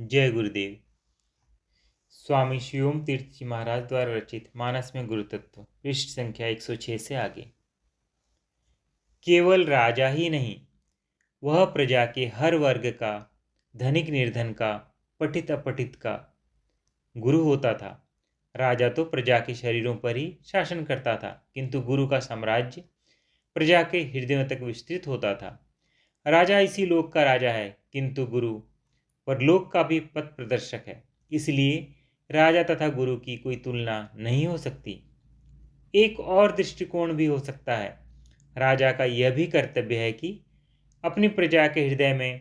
जय गुरुदेव। स्वामी शिवोम तीर्थ जी महाराज द्वारा रचित मानस में गुरु तत्व पृष्ठ संख्या 106 से आगे। केवल राजा ही नहीं, वह प्रजा के हर वर्ग का, धनिक निर्धन का, पठित अपठित का गुरु होता था। राजा तो प्रजा के शरीरों पर ही शासन करता था, किंतु गुरु का साम्राज्य प्रजा के हृदयों तक विस्तृत होता था। राजा इसी लोक का राजा है, किंतु गुरु परलोक का भी पथ प्रदर्शक है। इसलिए राजा तथा गुरु की कोई तुलना नहीं हो सकती। एक और दृष्टिकोण भी हो सकता है। राजा का यह भी कर्तव्य है कि अपनी प्रजा के हृदय में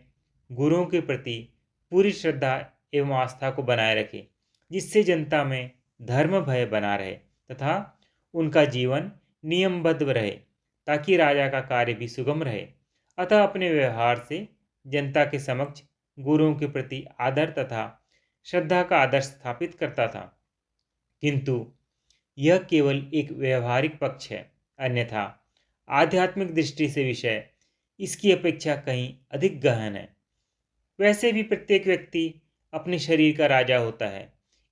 गुरुओं के प्रति पूरी श्रद्धा एवं आस्था को बनाए रखे, जिससे जनता में धर्म भय बना रहे तथा उनका जीवन नियमबद्ध रहे, ताकि राजा का कार्य भी सुगम रहे। अतः अपने व्यवहार से जनता के समक्ष गुरुओं के प्रति आदर तथा श्रद्धा का आदर्श स्थापित करता था। किंतु यह केवल एक व्यवहारिक पक्ष है, अन्यथा आध्यात्मिक दृष्टि से विषय इसकी अपेक्षा कहीं अधिक गहन है। वैसे भी प्रत्येक व्यक्ति अपने शरीर का राजा होता है।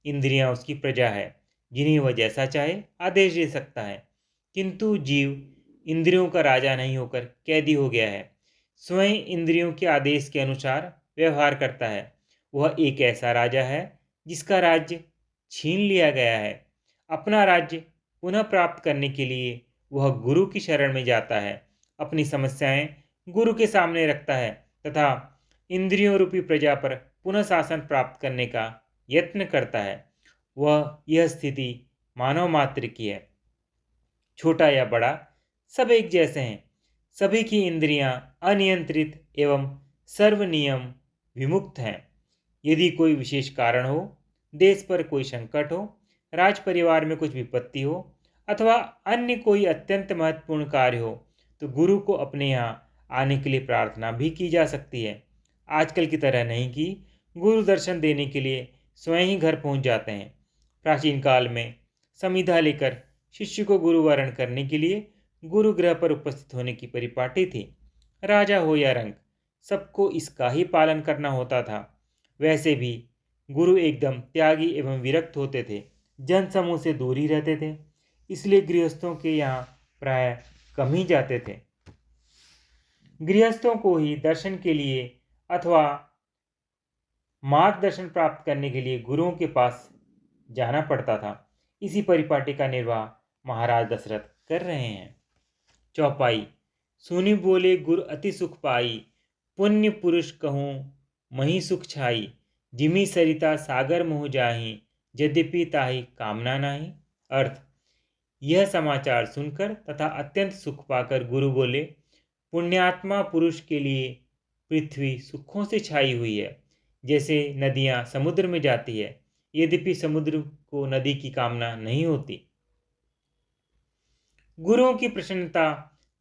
इंद्रियां उसकी प्रजा है, जिन्हें वह जैसा चाहे आदेश दे सकता है। किंतु जीव इंद्रियों का राजा नहीं होकर कैदी हो गया है। स्वयं इंद्रियों के आदेश के अनुसार व्यवहार करता है। वह एक ऐसा राजा है जिसका राज्य छीन लिया गया है। अपना राज्य पुनः प्राप्त करने के लिए वह गुरु की शरण में जाता है, अपनी समस्याएं गुरु के सामने रखता है तथा इंद्रियों रूपी प्रजा पर पुनः शासन प्राप्त करने का यत्न करता है। वह यह स्थिति मानव मात्र की है। छोटा या बड़ा सब एक जैसे हैं। सभी की इंद्रियां अनियंत्रित एवं सर्वनियम विमुक्त हैं। यदि कोई विशेष कारण हो, देश पर कोई संकट हो, राज परिवार में कुछ विपत्ति हो अथवा अन्य कोई अत्यंत महत्वपूर्ण कार्य हो, तो गुरु को अपने यहाँ आने के लिए प्रार्थना भी की जा सकती है। आजकल की तरह नहीं कि गुरु दर्शन देने के लिए स्वयं ही घर पहुंच जाते हैं। प्राचीन काल में संविदा लेकर शिष्य को गुरु वरण करने के लिए गुरु ग्रह पर उपस्थित होने की परिपाटी थी। राजा हो या रंक, सबको इसका ही पालन करना होता था। वैसे भी गुरु एकदम त्यागी एवं विरक्त होते थे, जन समूह से दूर ही रहते थे, इसलिए गृहस्थों के यहाँ प्राय कम ही जाते थे। गृहस्थों को ही दर्शन के लिए अथवा मार्गदर्शन प्राप्त करने के लिए गुरुओं के पास जाना पड़ता था। इसी परिपाटी का निर्वाह महाराज दशरथ कर रहे हैं। चौपाई। सुनि बोले गुर अति सुख पाई, पुण्य पुरुष कहूँ मही सुख छाई। जिमी सरिता सागर मोह जाही, यद्यपि ताही कामना नाही। अर्थ। यह समाचार सुनकर तथा अत्यंत सुख पाकर गुरु बोले, पुण्यात्मा पुरुष के लिए पृथ्वी सुखों से छाई हुई है, जैसे नदियां समुद्र में जाती है, यद्यपि समुद्र को नदी की कामना नहीं होती। गुरुओं की प्रसन्नता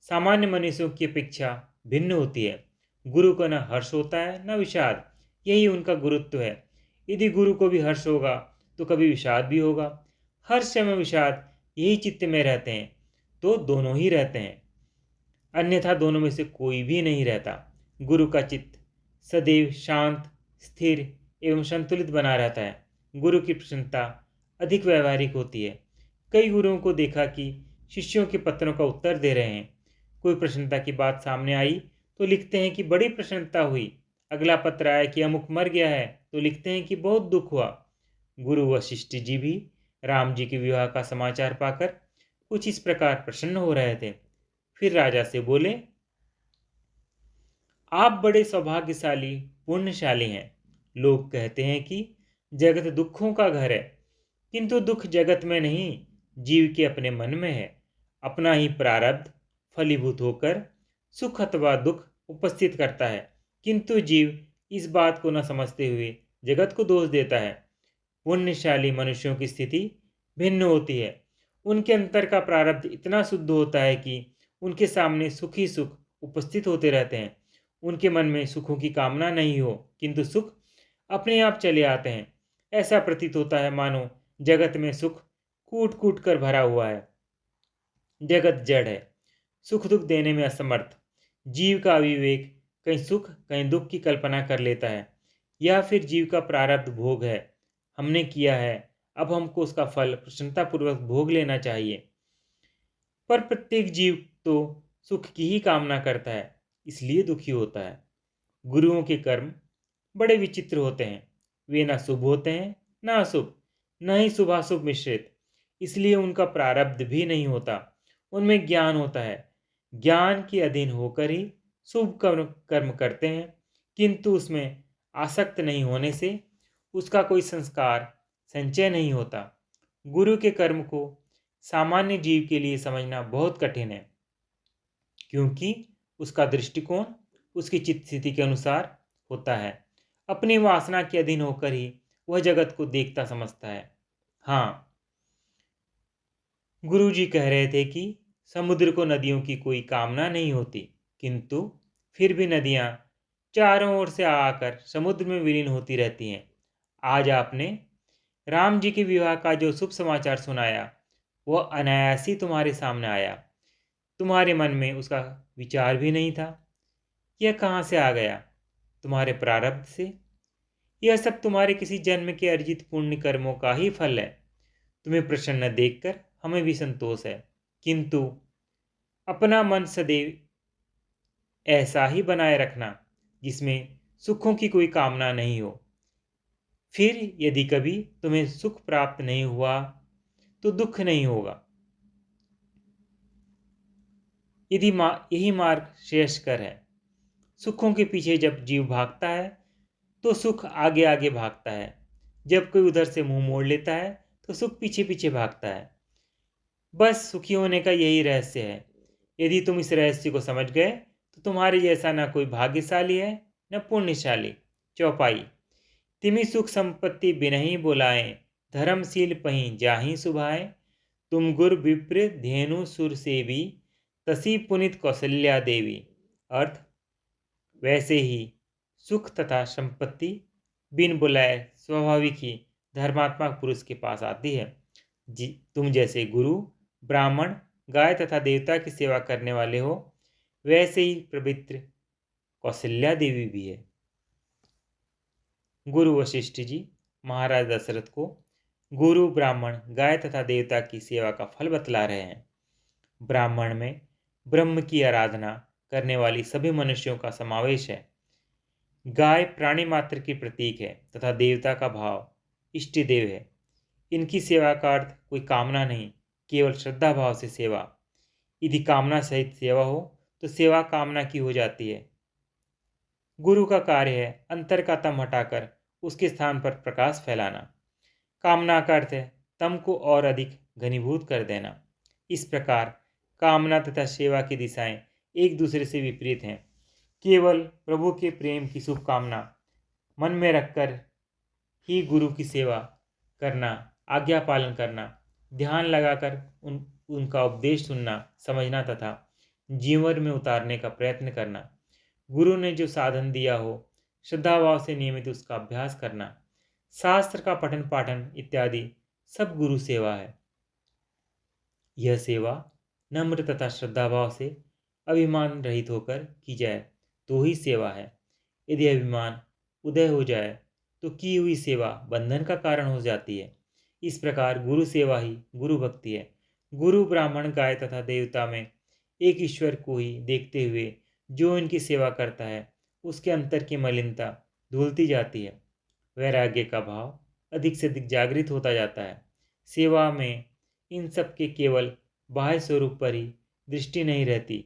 सामान्य मनुष्यों की अपेक्षा भिन्न होती है। गुरु को न हर्ष होता है न विषाद, यही उनका गुरुत्व है। यदि गुरु को भी हर्ष होगा तो कभी विषाद भी होगा। हर्ष एवं विषाद यही चित्त में रहते हैं तो दोनों ही रहते हैं, अन्यथा दोनों में से कोई भी नहीं रहता। गुरु का चित्त सदैव शांत, स्थिर एवं संतुलित बना रहता है। गुरु की प्रसन्नता अधिक व्यवहारिक होती है। कई गुरुओं को देखा कि शिष्यों के पत्रों का उत्तर दे रहे हैं। कोई प्रसन्नता की बात सामने आई तो लिखते हैं कि बड़ी प्रसन्नता हुई। अगला पत्र आया कि अमुक मर गया है तो लिखते हैं कि बहुत दुख हुआ। गुरु वशिष्ठ जी भी राम जी के विवाह का समाचार पाकर कुछ इस प्रकार प्रसन्न हो रहे थे। फिर राजा से बोले, आप बड़े सौभाग्यशाली पुण्यशाली हैं। लोग कहते हैं कि जगत दुखों का घर है, किंतु दुख जगत में नहीं, जीव के अपने मन में है। अपना ही प्रारब्ध फलीभूत होकर सुख अथवा दुख उपस्थित करता है, किंतु जीव इस बात को न समझते हुए जगत को दोष देता है। पुण्यशाली मनुष्यों की स्थिति भिन्न होती है। उनके अंतर का प्रारब्ध इतना शुद्ध होता है कि उनके सामने सुख ही सुख उपस्थित होते रहते हैं। उनके मन में सुखों की कामना नहीं हो, किंतु सुख अपने आप चले आते हैं। ऐसा प्रतीत होता है मानो जगत में सुख कूट कूट कर भरा हुआ है। जगत जड़ है, सुख दुख देने में असमर्थ। जीव का अविवेक कहीं सुख कहीं दुख की कल्पना कर लेता है। या फिर जीव का प्रारब्ध भोग है, हमने किया है, अब हमको उसका फल प्रसन्नतापूर्वक भोग लेना चाहिए। पर प्रत्येक जीव तो सुख की ही कामना करता है, इसलिए दुखी होता है। गुरुओं के कर्म बड़े विचित्र होते हैं। वे न शुभ होते हैं, न अशुभ, न ही शुभाशुभ मिश्रित। इसलिए उनका प्रारब्ध भी नहीं होता। उनमें ज्ञान होता है। ज्ञान के अधीन होकर ही शुभ कर्म कर्म करते हैं, किंतु उसमें आसक्त नहीं होने से उसका कोई संस्कार संचय नहीं होता। गुरु के कर्म को सामान्य जीव के लिए समझना बहुत कठिन है, क्योंकि उसका दृष्टिकोण उसकी चित्त स्थिति के अनुसार होता है। अपनी वासना के अधीन होकर ही वह जगत को देखता समझता है। हाँ, गुरु जी कह रहे थे कि समुद्र को नदियों की कोई कामना नहीं होती, किंतु फिर भी नदियां चारों ओर से आकर समुद्र में विलीन होती रहती हैं। आज आपने राम जी के विवाह का जो शुभ समाचार सुनाया, वह अनायास ही तुम्हारे सामने आया। तुम्हारे मन में उसका विचार भी नहीं था। यह कहाँ से आ गया? तुम्हारे प्रारब्ध से। यह सब तुम्हारे किसी जन्म के अर्जित पुण्य कर्मों का ही फल है। तुम्हें प्रसन्न देखकर हमें भी संतोष है, किंतु अपना मन सदैव ऐसा ही बनाए रखना जिसमें सुखों की कोई कामना नहीं हो। फिर यदि कभी तुम्हें सुख प्राप्त नहीं हुआ तो दुख नहीं होगा। यही मार्ग श्रेयस्कर है। सुखों के पीछे जब जीव भागता है तो सुख आगे आगे भागता है। जब कोई उधर से मुंह मोड़ लेता है तो सुख पीछे पीछे भागता है। बस सुखी होने का यही रहस्य है। यदि तुम इस रहस्य को समझ गए तो तुम्हारे जैसा ना कोई भाग्यशाली है, न पुण्यशाली। चौपाई। तिमि सुख संपत्ति बिनहि बुलाए, धर्मशील पहीं जाहि सुभाए। तुम गुर विप्र धेनु सुर सेवी, तसी पुनित कौशल्या देवी। अर्थ, वैसे ही सुख तथा संपत्ति बिन बुलाए स्वाभाविक ही धर्मात्मा पुरुष के पास आती है। तुम जैसे गुरु, ब्राह्मण, गाय तथा देवता की सेवा करने वाले हो, वैसे ही पवित्र कौशल्या देवी भी है। गुरु वशिष्ठ जी महाराज दशरथ को गुरु, ब्राह्मण, गाय तथा देवता की सेवा का फल बतला रहे हैं। ब्राह्मण में ब्रह्म की आराधना करने वाली सभी मनुष्यों का समावेश है। गाय प्राणी मात्र की प्रतीक है तथा देवता का भाव इष्ट देव है। इनकी सेवा का अर्थ कोई कामना नहीं, केवल श्रद्धा भाव से सेवा। यदि कामना सहित सेवा हो तो सेवा कामना की हो जाती है। गुरु का कार्य है अंतर का तम हटाकर उसके स्थान पर प्रकाश फैलाना। कामना का अर्थ है तम को और अधिक घनीभूत कर देना। इस प्रकार कामना तथा सेवा की दिशाएं एक दूसरे से विपरीत हैं। केवल प्रभु के प्रेम की शुभकामना मन में रखकर ही गुरु की सेवा करना, आज्ञा पालन करना, ध्यान लगाकर उनका उपदेश सुनना, समझना तथा जीवन में उतारने का प्रयत्न करना। गुरु ने जो साधन दिया हो, श्रद्धाभाव से नियमित उसका अभ्यास करना, शास्त्र का पठन पाठन इत्यादि सब गुरु सेवा है। यह सेवा नम्र तथा श्रद्धाभाव से अभिमान रहित होकर की जाए तो ही सेवा है। यदि अभिमान उदय हो जाए तो की हुई सेवा बंधन का कारण हो जाती है। इस प्रकार गुरु सेवा ही गुरु भक्ति है। गुरु, ब्राह्मण, गाय तथा देवता में एक ईश्वर को ही देखते हुए जो इनकी सेवा करता है, उसके अंतर की मलिनता धुलती जाती है। वैराग्य का भाव अधिक से अधिक जागृत होता जाता है। सेवा में इन सब के केवल बाह्य स्वरूप पर ही दृष्टि नहीं रहती,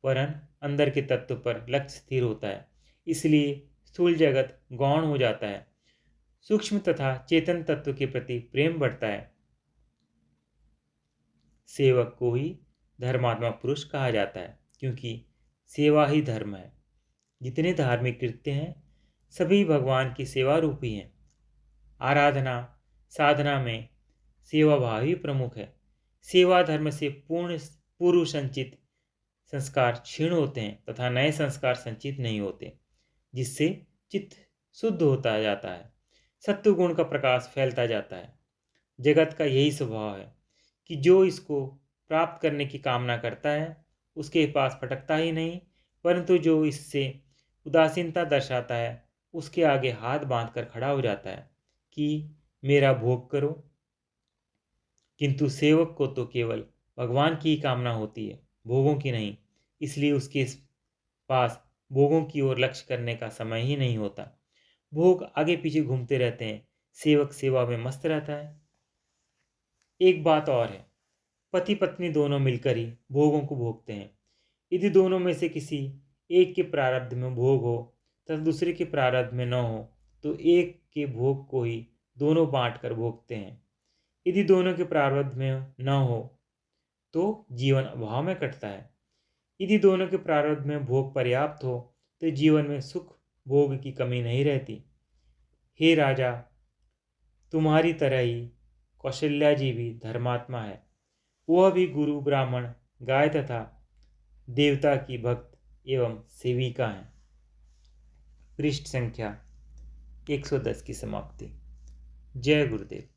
वरन अंदर के तत्व पर लक्ष्य स्थिर होता है। इसलिए स्थूल जगत गौण हो जाता है। सूक्ष्म तथा चेतन तत्व के प्रति प्रेम बढ़ता है। सेवक को ही धर्मात्मा पुरुष कहा जाता है, क्योंकि सेवा ही धर्म है। जितने धार्मिक कृत्य हैं सभी भगवान की सेवा रूपी हैं। आराधना साधना में सेवा भाव ही प्रमुख है। सेवा धर्म से पूर्व संचित संस्कार क्षीण होते हैं तथा नए संस्कार संचित नहीं होते, जिससे चित्त शुद्ध होता जाता है, सत्व गुण का प्रकाश फैलता जाता है। जगत का यही स्वभाव है कि जो इसको प्राप्त करने की कामना करता है उसके पास भटकता ही नहीं, परंतु जो इससे उदासीनता दर्शाता है उसके आगे हाथ बांधकर खड़ा हो जाता है कि मेरा भोग करो। किंतु सेवक को तो केवल भगवान की ही कामना होती है, भोगों की नहीं। इसलिए उसके पास भोगों की ओर लक्ष्य करने का समय ही नहीं होता। भोग आगे पीछे घूमते रहते हैं, सेवक सेवा में मस्त रहता है। एक बात और है, पति पत्नी दोनों मिलकर ही भोगों को भोगते हैं। यदि दोनों में से किसी एक के प्रारब्ध में भोग हो तथा दूसरे के प्रारब्ध में न हो, तो एक के भोग को ही दोनों बांट कर भोगते हैं। यदि दोनों के प्रारब्ध में न हो तो जीवन अभाव में कटता है। यदि दोनों के प्रारब्ध में भोग पर्याप्त हो तो जीवन में सुख भोग की कमी नहीं रहती। हे राजा, तुम्हारी तरह ही कौशल्या जी भी धर्मात्मा है। वह भी गुरु, ब्राह्मण, गाय तथा देवता की भक्त एवं सेविका है। पृष्ठ संख्या 110 की समाप्ति। जय गुरुदेव।